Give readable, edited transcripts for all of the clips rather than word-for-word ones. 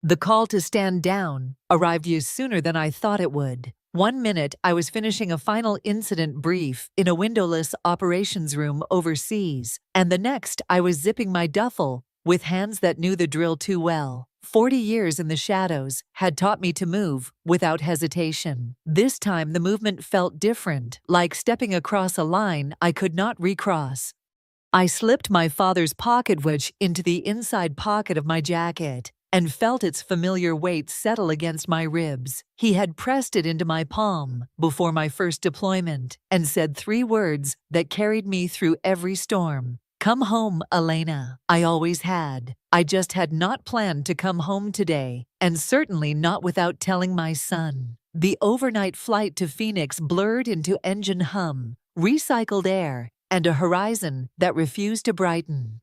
The call to stand down arrived years sooner than I thought it would. 1 minute I was finishing a final incident brief in a windowless operations room overseas, and the next I was zipping my duffel with hands that knew the drill too well. 40 years in the shadows had taught me to move without hesitation. This time the movement felt different, like stepping across a line I could not recross. I slipped my father's pocket watch into the inside pocket of my jacket and felt its familiar weight settle against my ribs. He had pressed it into my palm before my first deployment and said 3 words that carried me through every storm. "Come home, Elena." I always had. I just had not planned to come home today, and certainly not without telling my son. The overnight flight to Phoenix blurred into engine hum, recycled air, and a horizon that refused to brighten.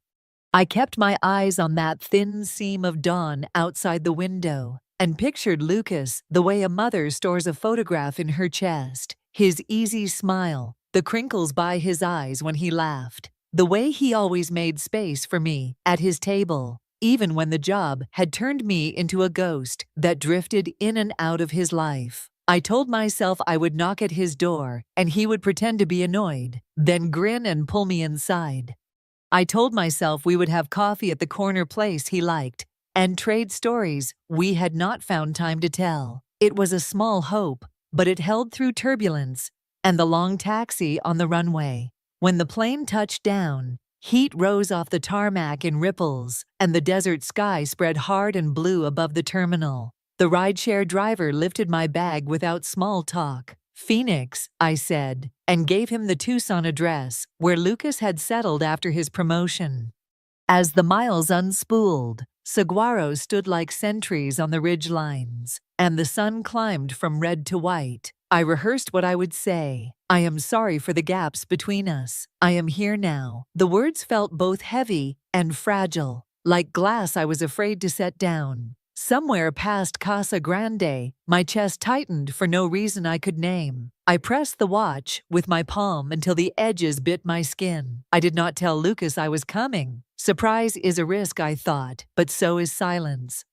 I kept my eyes on that thin seam of dawn outside the window and pictured Lucas the way a mother stores a photograph in her chest, his easy smile, the crinkles by his eyes when he laughed, the way he always made space for me at his table, even when the job had turned me into a ghost that drifted in and out of his life. I told myself I would knock at his door and he would pretend to be annoyed, then grin and pull me inside. I told myself we would have coffee at the corner place he liked and trade stories we had not found time to tell. It was a small hope, but it held through turbulence and the long taxi on the runway. When the plane touched down, heat rose off the tarmac in ripples, and the desert sky spread hard and blue above the terminal. The rideshare driver lifted my bag without small talk. "Phoenix," I said, and gave him the Tucson address, where Lucas had settled after his promotion. As the miles unspooled, saguaros stood like sentries on the ridge lines, and the sun climbed from red to white. I rehearsed what I would say. "I am sorry for the gaps between us. I am here now." The words felt both heavy and fragile, like glass I was afraid to set down. Somewhere past Casa Grande, my chest tightened for no reason I could name. I pressed the watch with my palm until the edges bit my skin. I did not tell Lucas I was coming. Surprise is a risk, I thought, but so is silence.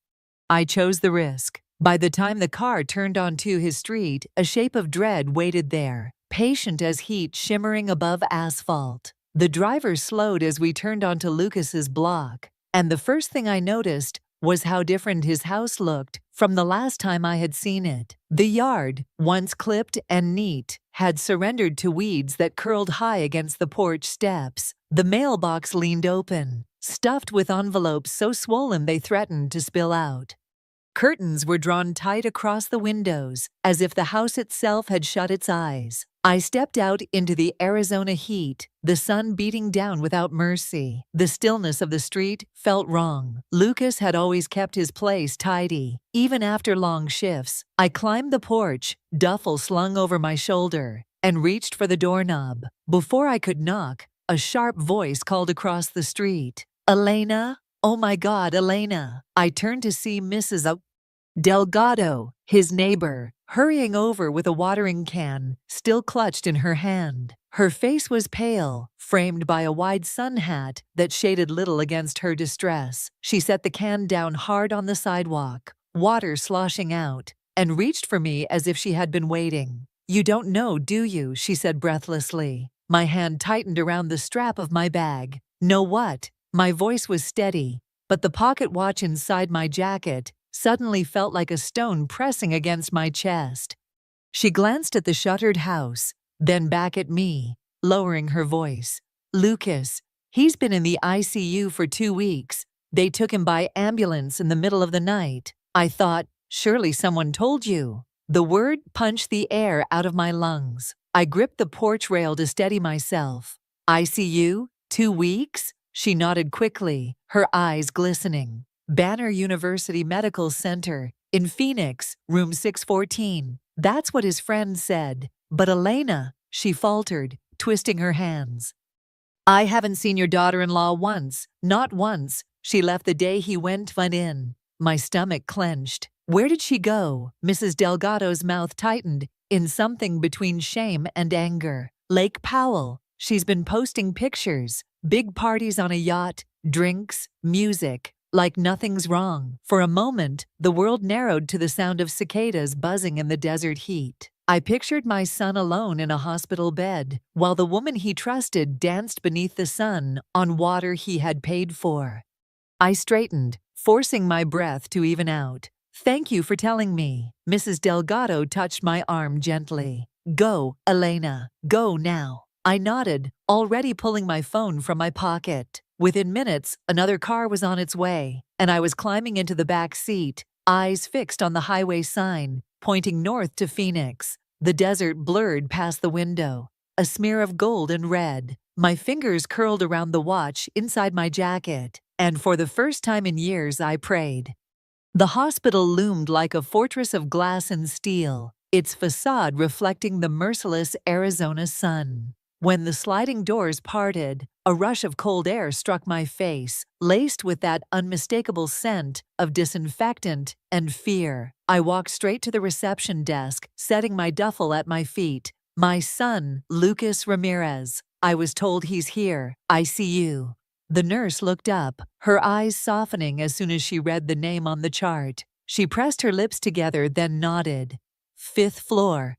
I chose the risk. By the time the car turned onto his street, a shape of dread waited there, patient as heat shimmering above asphalt. The driver slowed as we turned onto Lucas's block, and the first thing I noticed was how different his house looked from the last time I had seen it. The yard, once clipped and neat, had surrendered to weeds that curled high against the porch steps. The mailbox leaned open, stuffed with envelopes so swollen they threatened to spill out. Curtains were drawn tight across the windows, as if the house itself had shut its eyes. I stepped out into the Arizona heat, the sun beating down without mercy. The stillness of the street felt wrong. Lucas had always kept his place tidy, even after long shifts. I climbed the porch, duffel slung over my shoulder, and reached for the doorknob. Before I could knock, a sharp voice called across the street, "Elena? Oh my God, Elena!" I turned to see Mrs. Delgado, his neighbor, hurrying over with a watering can still clutched in her hand. Her face was pale, framed by a wide sun hat that shaded little against her distress. She set the can down hard on the sidewalk, water sloshing out, and reached for me as if she had been waiting. "You don't know, do you?" she said breathlessly. My hand tightened around the strap of my bag. "Know what?" My voice was steady, but the pocket watch inside my jacket suddenly felt like a stone pressing against my chest. She glanced at the shuttered house, then back at me, lowering her voice. "Lucas, he's been in the ICU for 2 weeks. They took him by ambulance in the middle of the night." I thought, surely someone told you. The word punched the air out of my lungs. I gripped the porch rail to steady myself. "ICU? 2 weeks?" She nodded quickly, her eyes glistening. "Banner University Medical Center, in Phoenix, room 614. That's what his friend said. But Elena," she faltered, twisting her hands. "I haven't seen your daughter-in-law once, not once. She left the day he went in." My stomach clenched. Where did she go? Mrs. Delgado's mouth tightened in something between shame and anger. "Lake Powell. She's been posting pictures. Big parties on a yacht, drinks, music. like nothing's wrong. For a moment, the world narrowed to the sound of cicadas buzzing in the desert heat. I pictured my son alone in a hospital bed, while the woman he trusted danced beneath the sun on water he had paid for. I straightened, forcing my breath to even out. "Thank you for telling me." Mrs. Delgado touched my arm gently. "Go, Elena. Go now." I nodded, already pulling my phone from my pocket. Within minutes, another car was on its way, and I was climbing into the back seat, eyes fixed on the highway sign, pointing north to Phoenix. The desert blurred past the window, a smear of gold and red. My fingers curled around the watch inside my jacket, and for the first time in years I prayed. The hospital loomed like a fortress of glass and steel, its facade reflecting the merciless Arizona sun. When the sliding doors parted, a rush of cold air struck my face, laced with that unmistakable scent of disinfectant and fear. I walked straight to the reception desk, setting my duffel at my feet. "My son, Lucas Ramirez. I was told he's here. ICU." The nurse looked up, her eyes softening as soon as she read the name on the chart. She pressed her lips together, then nodded. "5th floor.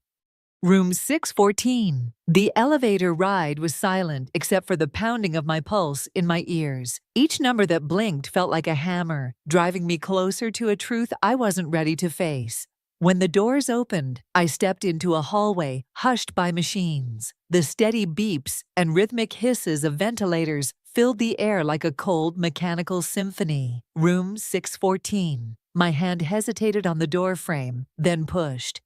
Room 614. The elevator ride was silent except for the pounding of my pulse in my ears. Each number that blinked felt like a hammer, driving me closer to a truth I wasn't ready to face. When the doors opened, I stepped into a hallway hushed by machines. The steady beeps and rhythmic hisses of ventilators filled the air like a cold, mechanical symphony. Room 614. My hand hesitated on the doorframe, then pushed.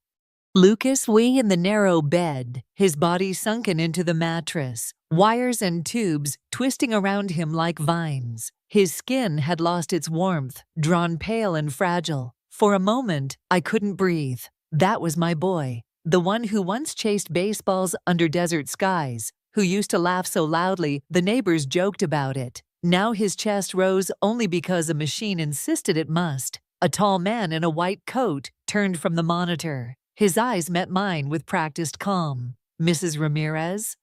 Lucas lay in the narrow bed, his body sunken into the mattress, wires and tubes twisting around him like vines. His skin had lost its warmth, drawn pale and fragile. For a moment, I couldn't breathe. That was my boy, the one who once chased baseballs under desert skies, who used to laugh so loudly the neighbors joked about it. Now his chest rose only because a machine insisted it must. A tall man in a white coat turned from the monitor. His eyes met mine with practiced calm. "Mrs. Ramirez?"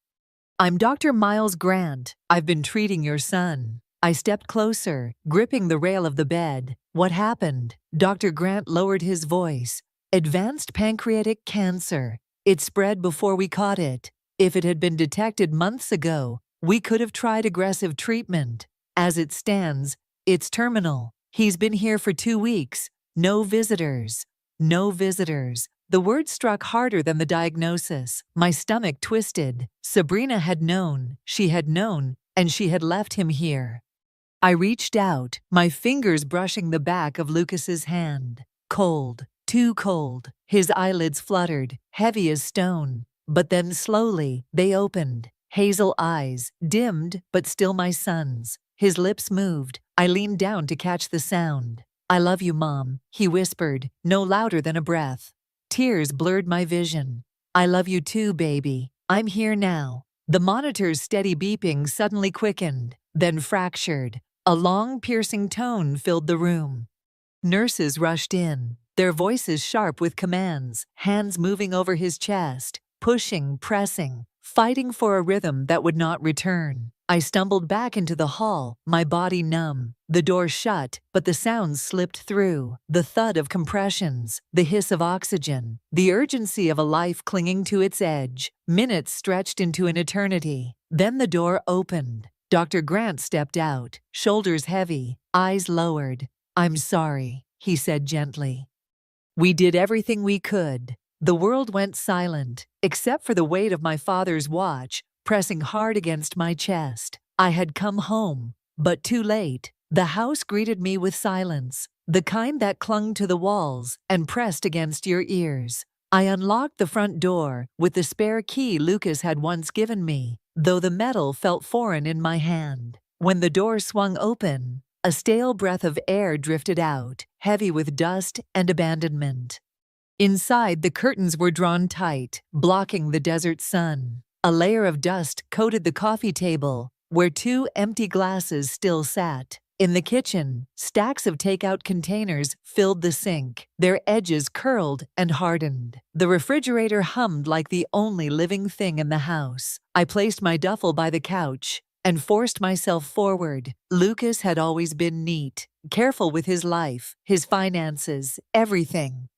"I'm Dr. Miles Grant. I've been treating your son." I stepped closer, gripping the rail of the bed. "What happened?" Dr. Grant lowered his voice. "Advanced pancreatic cancer. It spread before we caught it. If it had been detected months ago, we could have tried aggressive treatment. As it stands, it's terminal. He's been here for 2 weeks. No visitors. No visitors." The word struck harder than the diagnosis. My stomach twisted. Sabrina had known, and she had left him here. I reached out, my fingers brushing the back of Lucas's hand. Cold, too cold. His eyelids fluttered, heavy as stone. But then slowly, they opened. Hazel eyes, dimmed but still my son's. His lips moved. I leaned down to catch the sound. "I love you, Mom," he whispered, no louder than a breath. Tears blurred my vision. "I love you too, baby. I'm here now." The monitor's steady beeping suddenly quickened, then fractured. A long, piercing tone filled the room. Nurses rushed in, their voices sharp with commands, hands moving over his chest, pushing, pressing, fighting for a rhythm that would not return. I stumbled back into the hall, my body numb. The door shut, but the sounds slipped through. The thud of compressions, the hiss of oxygen, the urgency of a life clinging to its edge. Minutes stretched into an eternity. Then the door opened. Dr. Grant stepped out, shoulders heavy, eyes lowered. "I'm sorry," he said gently. "We did everything we could." The world went silent, except for the weight of my father's watch, pressing hard against my chest. I had come home, but too late. The house greeted me with silence, the kind that clung to the walls and pressed against your ears. I unlocked the front door with the spare key Lucas had once given me, though the metal felt foreign in my hand. When the door swung open, a stale breath of air drifted out, heavy with dust and abandonment. Inside, the curtains were drawn tight, blocking the desert sun. A layer of dust coated the coffee table, where 2 empty glasses still sat. In the kitchen, stacks of takeout containers filled the sink, their edges curled and hardened. The refrigerator hummed like the only living thing in the house. I placed my duffel by the couch, and forced myself forward. Lucas had always been neat, careful with his life, his finances, everything.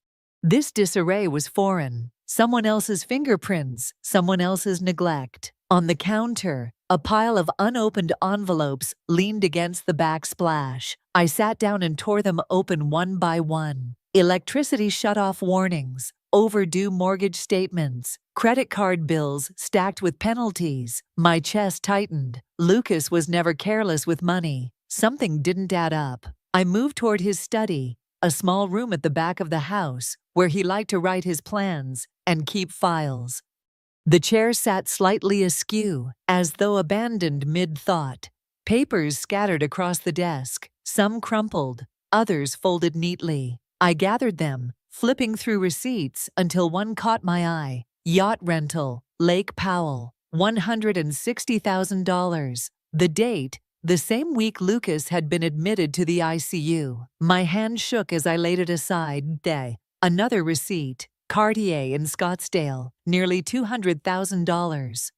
This disarray was foreign. Someone else's fingerprints, someone else's neglect. On the counter, a pile of unopened envelopes leaned against the backsplash. I sat down and tore them open one by one. Electricity shut-off warnings, overdue mortgage statements, credit card bills stacked with penalties. My chest tightened. Lucas was never careless with money. Something didn't add up. I moved toward his study, a small room at the back of the house where he liked to write his plans and keep files. The chair sat slightly askew, as though abandoned mid-thought. Papers scattered across the desk, some crumpled, others folded neatly. I gathered them, flipping through receipts until one caught my eye. Yacht rental, Lake Powell, $160,000. The date, the same week Lucas had been admitted to the ICU. My hand shook as I laid it aside. Another receipt, Partied in Scottsdale, nearly $200,000.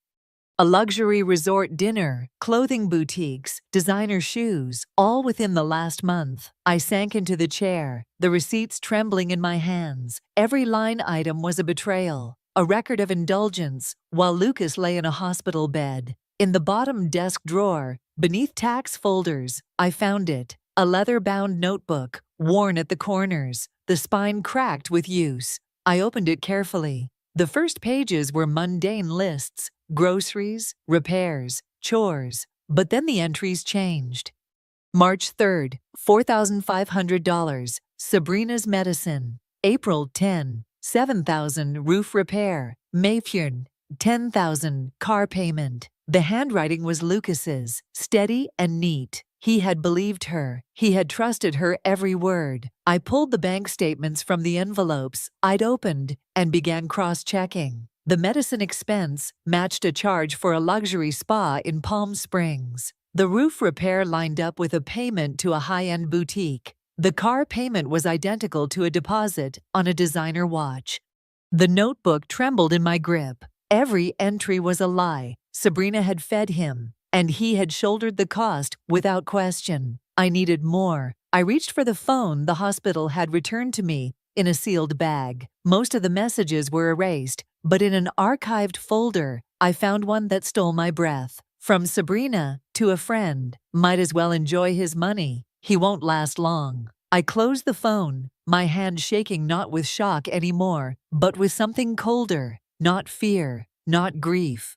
A luxury resort dinner, clothing boutiques, designer shoes, all within the last month. I sank into the chair, the receipts trembling in my hands. Every line item was a betrayal, a record of indulgence, while Lucas lay in a hospital bed. In the bottom desk drawer, beneath tax folders, I found it. A leather-bound notebook, worn at the corners, the spine cracked with use. I opened it carefully. The first pages were mundane lists, groceries, repairs, chores. But then the entries changed. March 3rd, $4,500, Sabrina's medicine. April 10, $7,000, roof repair. May 4, $10,000, car payment. The handwriting was Lucas's, steady and neat. He had believed her. He had trusted her every word. I pulled the bank statements from the envelopes I'd opened and began cross-checking. The medicine expense matched a charge for a luxury spa in Palm Springs. The roof repair lined up with a payment to a high-end boutique. The car payment was identical to a deposit on a designer watch. The notebook trembled in my grip. Every entry was a lie. Sabrina had fed him, and he had shouldered the cost without question. I needed more. I reached for the phone the hospital had returned to me in a sealed bag. Most of the messages were erased, but in an archived folder, I found one that stole my breath. From Sabrina to a friend. Might as well enjoy his money. He won't last long. I closed the phone, my hand shaking not with shock anymore, but with something colder. Not fear, not grief.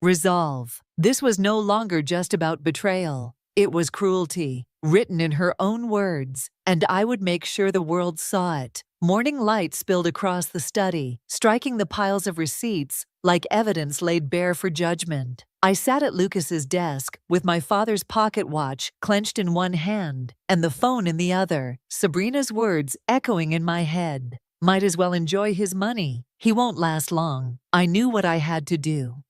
Resolve. This was no longer just about betrayal. It was cruelty, written in her own words, and I would make sure the world saw it. Morning light spilled across the study, striking the piles of receipts like evidence laid bare for judgment. I sat at Lucas's desk with my father's pocket watch clenched in one hand and the phone in the other, Sabrina's words echoing in my head. Might as well enjoy his money. He won't last long. I knew what I had to do.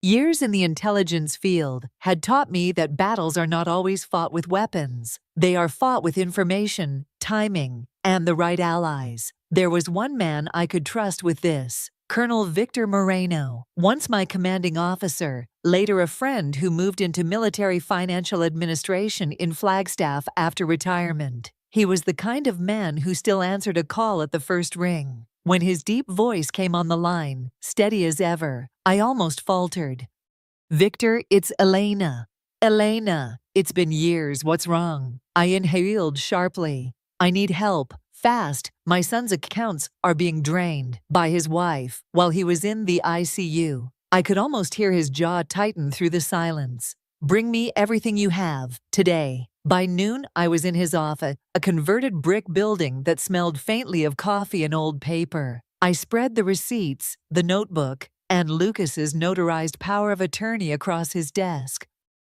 Years in the intelligence field had taught me that battles are not always fought with weapons. They are fought with information, timing, and the right allies. There was one man I could trust with this. Colonel Victor Moreno, once my commanding officer, later a friend who moved into military financial administration in Flagstaff after retirement. He was the kind of man who still answered a call at the first ring. When his deep voice came on the line, steady as ever, I almost faltered. "Victor, it's Elena." "Elena, it's been years, what's wrong?" I inhaled sharply. "I need help. Fast. My son's accounts are being drained by his wife while he was in the ICU." I could almost hear his jaw tighten through the silence. "Bring me everything you have, today." By noon, I was in his office, a converted brick building that smelled faintly of coffee and old paper. I spread the receipts, the notebook, and Lucas's notarized power of attorney across his desk.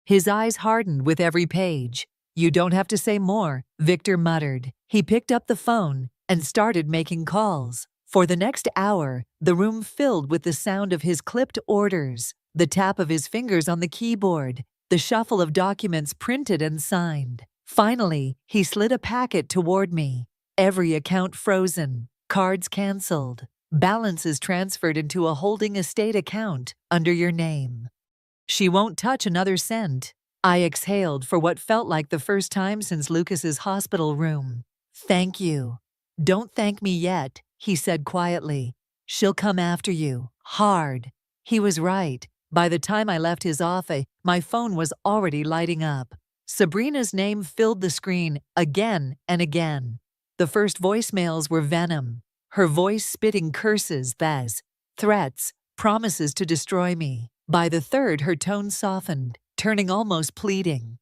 His eyes hardened with every page. "You don't have to say more," Victor muttered. He picked up the phone and started making calls. For the next hour, the room filled with the sound of his clipped orders, the tap of his fingers on the keyboard, the shuffle of documents printed and signed. Finally, he slid a packet toward me. Every account frozen, cards canceled, balances transferred into a holding estate account under your name. She won't touch another cent. I exhaled for what felt like the first time since Lucas's hospital room. Thank you. Don't thank me yet, he said quietly. She'll come after you. Hard. He was right. By the time I left his office, my phone was already lighting up. Sabrina's name filled the screen again and again. The first voicemails were venom, her voice spitting curses, threats, promises to destroy me. By the third, her tone softened, turning almost pleading.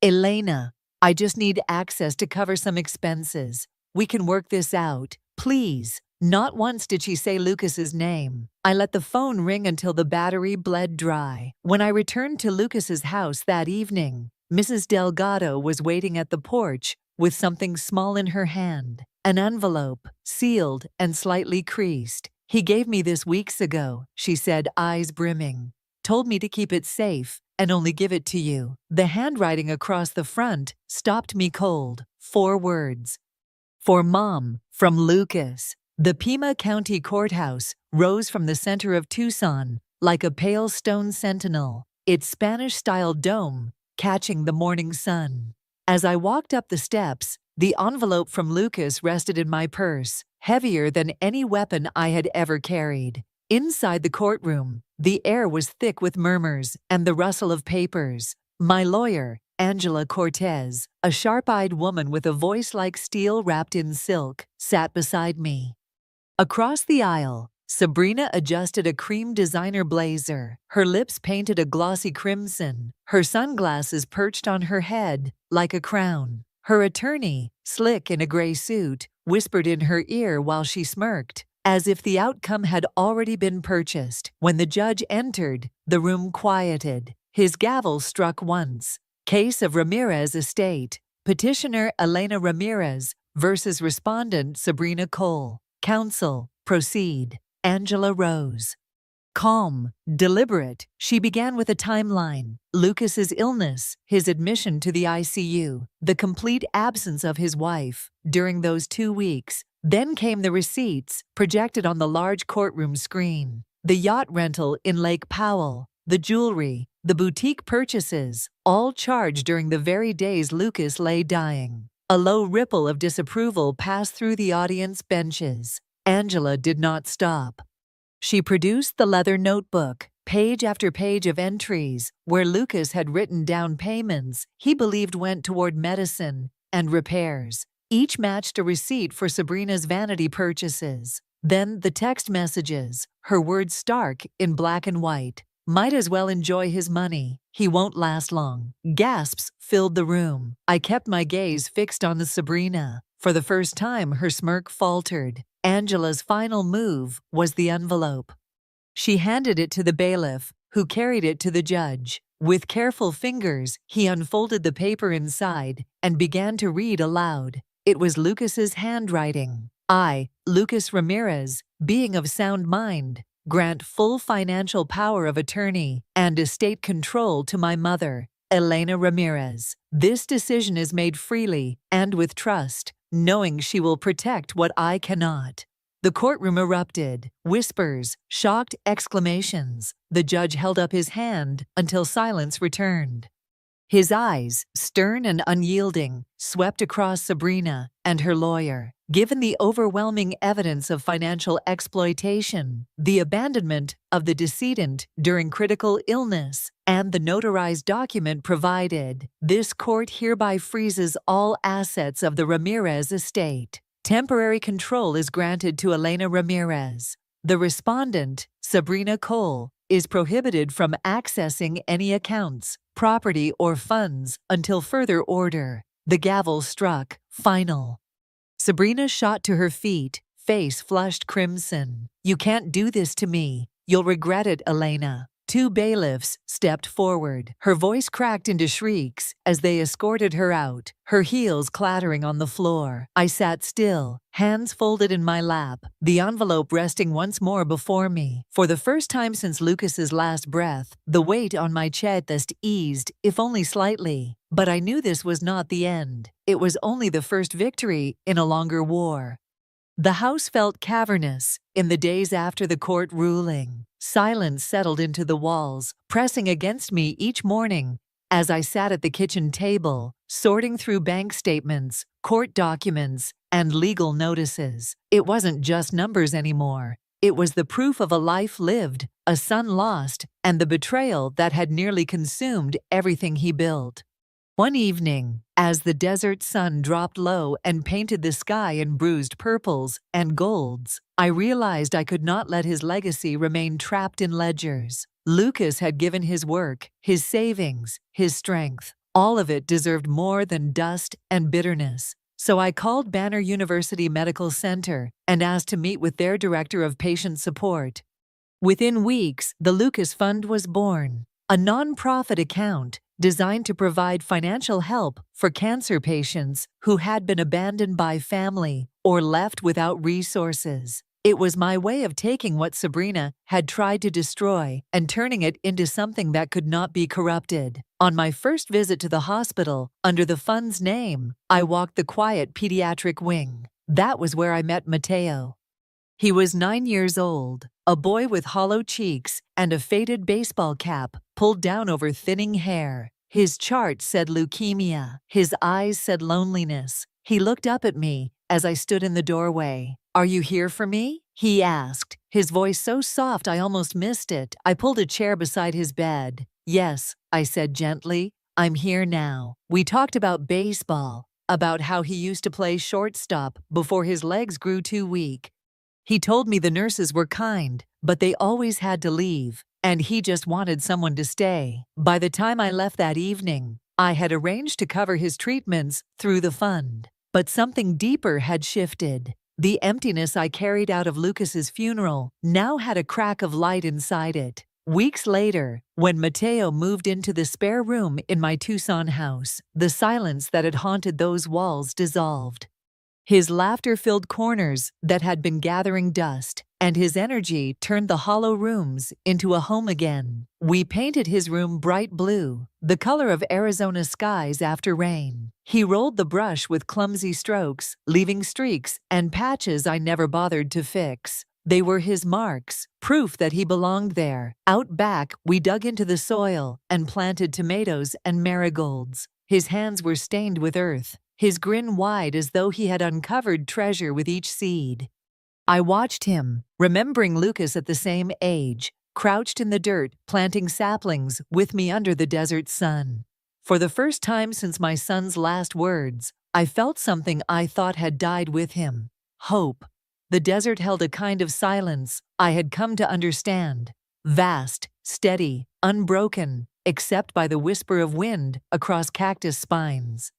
Elena, I just need access to cover some expenses. We can work this out, please. Not once did she say Lucas's name. I let the phone ring until the battery bled dry. When I returned to Lucas's house that evening, Mrs. Delgado was waiting at the porch with something small in her hand, an envelope, sealed and slightly creased. He gave me this weeks ago, she said, eyes brimming. Told me to keep it safe and only give it to you. The handwriting across the front stopped me cold. 4 words. For Mom, from Lucas. The Pima County Courthouse rose from the center of Tucson like a pale stone sentinel, its Spanish-style dome catching the morning sun. As I walked up the steps, the envelope from Lucas rested in my purse, heavier than any weapon I had ever carried. Inside the courtroom, the air was thick with murmurs and the rustle of papers. My lawyer, Angela Cortez, a sharp-eyed woman with a voice like steel wrapped in silk, sat beside me. Across the aisle, Sabrina adjusted a cream designer blazer, her lips painted a glossy crimson, her sunglasses perched on her head like a crown. Her attorney, slick in a gray suit, whispered in her ear while she smirked, as if the outcome had already been purchased. When the judge entered, the room quieted. His gavel struck once. Case of Ramirez Estate. Petitioner Elena Ramirez versus respondent Sabrina Cole. Counsel, proceed. Angela rose. Calm, deliberate, she began with a timeline. Lucas's illness, his admission to the ICU, the complete absence of his wife during those 2 weeks. Then came the receipts, projected on the large courtroom screen. The yacht rental in Lake Powell, the jewelry, the boutique purchases, all charged during the very days Lucas lay dying. A low ripple of disapproval passed through the audience benches. Angela did not stop. She produced the leather notebook, page after page of entries where Lucas had written down payments he believed went toward medicine and repairs. Each matched a receipt for Sabrina's vanity purchases. Then the text messages, her words stark in black and white. Might as well enjoy his money. He won't last long. Gasps filled the room. I kept my gaze fixed on the Sabrina. For the first time, her smirk faltered. Angela's final move was the envelope. She handed it to the bailiff, who carried it to the judge. With careful fingers, he unfolded the paper inside and began to read aloud. It was Lucas's handwriting. I, Lucas Ramirez, being of sound mind, grant full financial power of attorney and estate control to my mother, Elena Ramirez. This decision is made freely and with trust, knowing she will protect what I cannot. The courtroom erupted. Whispers, shocked exclamations. The judge held up his hand until silence returned. His eyes, stern and unyielding, swept across Sabrina and her lawyer. Given the overwhelming evidence of financial exploitation, the abandonment of the decedent during critical illness, and the notarized document provided, this court hereby freezes all assets of the Ramirez estate. Temporary control is granted to Elena Ramirez. The respondent, Sabrina Cole, is prohibited from accessing any accounts, property, or funds until further order. The gavel struck, final. Sabrina shot to her feet, face flushed crimson. You can't do this to me. You'll regret it, Elena. 2 bailiffs stepped forward. Her voice cracked into shrieks as they escorted her out, her heels clattering on the floor. I sat still, hands folded in my lap, the envelope resting once more before me. For the first time since Lucas's last breath, the weight on my chest eased, if only slightly. But I knew this was not the end. It was only the first victory in a longer war. The house felt cavernous in the days after the court ruling. Silence settled into the walls, pressing against me each morning as I sat at the kitchen table, sorting through bank statements, court documents, and legal notices. It wasn't just numbers anymore. It was the proof of a life lived, a son lost, and the betrayal that had nearly consumed everything he built. One evening, as the desert sun dropped low and painted the sky in bruised purples and golds, I realized I could not let his legacy remain trapped in ledgers. Lucas had given his work, his savings, his strength. All of it deserved more than dust and bitterness. So I called Banner University Medical Center and asked to meet with their director of patient support. Within weeks, the Lucas Fund was born, a nonprofit account designed to provide financial help for cancer patients who had been abandoned by family or left without resources. It was my way of taking what Sabrina had tried to destroy and turning it into something that could not be corrupted. On my first visit to the hospital, under the fund's name, I walked the quiet pediatric wing. That was where I met Mateo. He was 9 years old, a boy with hollow cheeks and a faded baseball cap pulled down over thinning hair. His chart said leukemia. His eyes said loneliness. He looked up at me as I stood in the doorway. "Are you here for me?" he asked, his voice so soft I almost missed it. I pulled a chair beside his bed. "Yes," I said gently, "I'm here now." We talked about baseball, about how he used to play shortstop before his legs grew too weak. He told me the nurses were kind, but they always had to leave, and he just wanted someone to stay. By the time I left that evening, I had arranged to cover his treatments through the fund. But something deeper had shifted. The emptiness I carried out of Lucas's funeral now had a crack of light inside it. Weeks later, when Mateo moved into the spare room in my Tucson house, the silence that had haunted those walls dissolved. His laughter filled corners that had been gathering dust, and his energy turned the hollow rooms into a home again. We painted his room bright blue, the color of Arizona skies after rain. He rolled the brush with clumsy strokes, leaving streaks and patches I never bothered to fix. They were his marks, proof that he belonged there. Out back, we dug into the soil and planted tomatoes and marigolds. His hands were stained with earth, his grin wide as though he had uncovered treasure with each seed. I watched him, remembering Lucas at the same age, crouched in the dirt, planting saplings with me under the desert sun. For the first time since my son's last words, I felt something I thought had died with him: hope. The desert held a kind of silence I had come to understand, vast, steady, unbroken, except by the whisper of wind across cactus spines.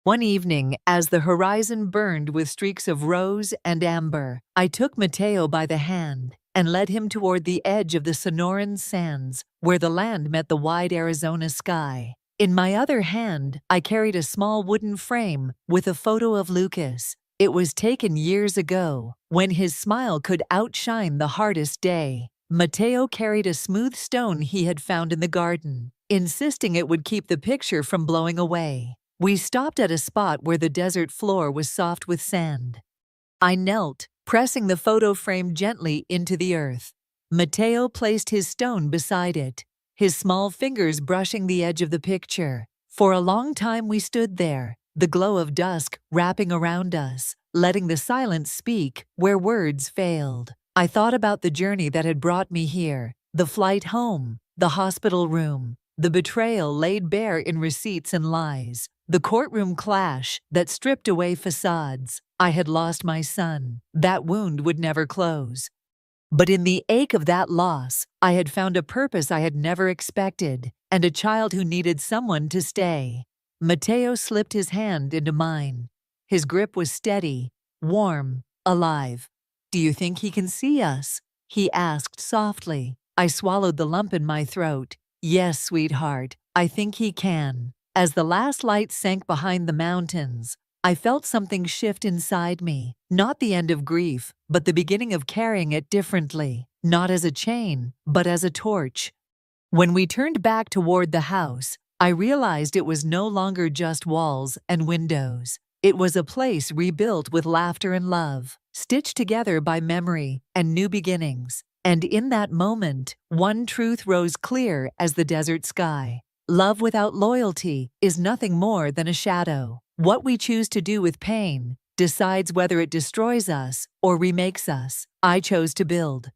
One evening, as the horizon burned with streaks of rose and amber, I took Mateo by the hand and led him toward the edge of the Sonoran sands, where the land met the wide Arizona sky. In my other hand, I carried a small wooden frame with a photo of Lucas. It was taken years ago, when his smile could outshine the hardest day. Mateo carried a smooth stone he had found in the garden, insisting it would keep the picture from blowing away. We stopped at a spot where the desert floor was soft with sand. I knelt, pressing the photo frame gently into the earth. Mateo placed his stone beside it, his small fingers brushing the edge of the picture. For a long time we stood there, the glow of dusk wrapping around us, letting the silence speak where words failed. I thought about the journey that had brought me here, the flight home, the hospital room, the betrayal laid bare in receipts and lies, the courtroom clash that stripped away facades. I had lost my son. That wound would never close. But in the ache of that loss, I had found a purpose I had never expected, and a child who needed someone to stay. Mateo slipped his hand into mine. His grip was steady, warm, alive. "Do you think he can see us?" he asked softly. I swallowed the lump in my throat. "Yes, sweetheart, I think he can." As the last light sank behind the mountains, I felt something shift inside me. Not the end of grief, but the beginning of carrying it differently. Not as a chain, but as a torch. When we turned back toward the house, I realized it was no longer just walls and windows. It was a place rebuilt with laughter and love. stitched together by memory and new beginnings. And in that moment, one truth rose clear as the desert sky. Love without loyalty is nothing more than a shadow. What we choose to do with pain decides whether it destroys us or remakes us. I chose to build.